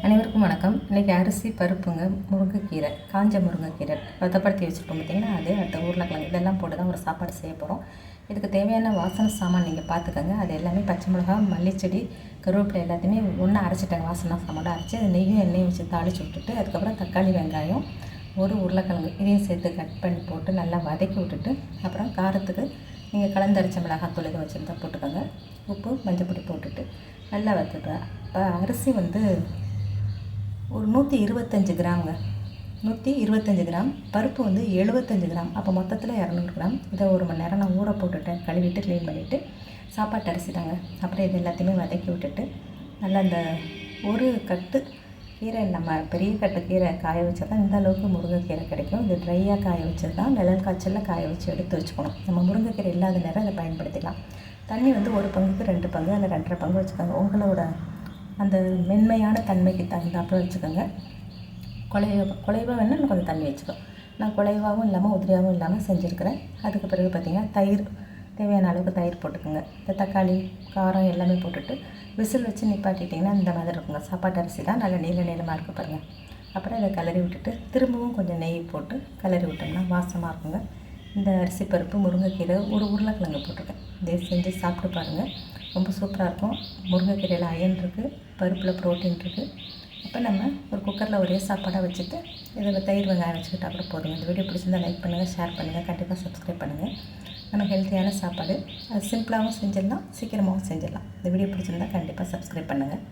அனைவருக்கும் வணக்கம். இன்றைக்கி அரிசி பருப்புங்க, முருங்கைக்கீரை, காஞ்ச முருங்கைக்கீரை பதப்படுத்தி வச்சுருப்போம் பார்த்திங்கன்னா, அது அடுத்த உருளைக்கிழங்கு இதெல்லாம் போட்டு தான் ஒரு சாப்பாடு செய்ய போகிறோம். இதுக்கு தேவையான வாசனை சாமான் நீங்கள் பார்த்துக்கோங்க. அது எல்லாமே பச்சை மிளகா, மல்லிச்செடி, கருவேப்பிலை எல்லாத்தையுமே ஒன்றா அரைச்சிட்டாங்க. வாசனை சாமான் அரைச்சி அது நெய்யும் எண்ணெயும் வச்சு தாளித்து விட்டுட்டு, அதுக்கப்புறம் தக்காளி, வெங்காயம், ஒரு உருளைக்கிழங்கு இதையும் சேர்த்து கட் பண்ணி போட்டு நல்லா வதக்கி விட்டுட்டு, அப்புறம் காரத்துக்கு நீங்கள் கலந்தரைச்ச மிளகாத்தூள் இதை வச்சுருந்தா போட்டுக்கோங்க. உப்பு, மஞ்சள் போட்டுட்டு நல்லா வறுத்துட்டு, இப்போ அரிசி வந்து ஒரு 125 கிராமுங்க, 125 கிராம். பருப்பு வந்து 75 கிராம். அப்போ மொத்தத்தில் 200 கிராம். இதை ஒரு மணி நேரம் நான் ஊற போட்டுவிட்டேன். கழுவிட்டு க்ளீன் பண்ணிவிட்டு சாப்பாட்டு அரிசி தாங்க. அப்புறம் இது எல்லாத்தையுமே வதக்கி விட்டுட்டு நல்லா அந்த ஒரு கட்டு கீரை, நம்ம பெரிய கட்டு கீரை காய வச்சா தான் இந்த அளவுக்கு முருங்கைக்கீரை கிடைக்கும். இது ட்ரையாக காய வச்சது தான். நிழல் காய்ச்சலில் காய வச்சு எடுத்து வச்சுக்கணும். நம்ம முருங்கைக்கீரை இல்லாத நேரம் அதை பயன்படுத்திக்கலாம். தண்ணி வந்து 1 பங்குக்கு 2 பங்கு, அதில் 2.5 பங்கு வச்சுக்கோங்க. உங்களோட அந்த மென்மையான தன்மைக்கு தகுந்தாப்புல வச்சுக்கோங்க. குலைவாக வேணால் இன்னும் கொஞ்சம் தண்ணி வச்சுக்கோ. நான் குலைவாகவும் இல்லாமல் உதிரியாகவும் இல்லாமல் செஞ்சுருக்கிறேன். அதுக்கு பிறகு பார்த்திங்கன்னா தயிர், தேவையான அளவுக்கு தயிர் போட்டுக்கோங்க. இந்த தக்காளி, காரம் எல்லாமே போட்டுட்டு விசில் வச்சு நிப்பாட்டிட்டிங்கன்னா இந்த மாதிரி இருக்குங்க. சாப்பாட்டு அரிசி தான், நல்லா நீளமாக இருக்க பாருங்கள். அப்புறம் இதை கிளறி விட்டுட்டு திரும்பவும் கொஞ்சம் நெய் போட்டு கிளறி விட்டோம்னா வாசமாக இருக்குங்க. இந்த அரிசி பருப்பு, முருங்கைக்கீரை, ஒரு உருளைக்கிழங்கு போட்டிருக்கேன். இதை செஞ்சு சாப்பிட்டு பாருங்கள். ரொம்ப சூப்பராக இருக்கும். முருங்கைக்கீரையில் அயன் இருக்குது, பருப்பில் ப்ரோட்டீன் இருக்குது. அப்போ நம்ம ஒரு குக்கரில் ஒரே சாப்பாடாக வச்சுட்டு இதில் தயிர் வெங்காயம் வச்சுக்கிட்டா கூட போதுங்க. இந்த வீடியோ பிடிச்சிருந்தால் லைக் பண்ணுங்கள், ஷேர் பண்ணுங்கள், கண்டிப்பாக சப்ஸ்கிரைப் பண்ணுங்கள். நம்ம ஹெல்த்தியான சாப்பாடு, அது சிம்பிளாகவும் செஞ்சிடலாம், சீக்கிரமாகவும் செஞ்சிடலாம். இந்த வீடியோ பிடிச்சிருந்தால் கண்டிப்பாக சப்ஸ்கிரைப் பண்ணுங்கள்.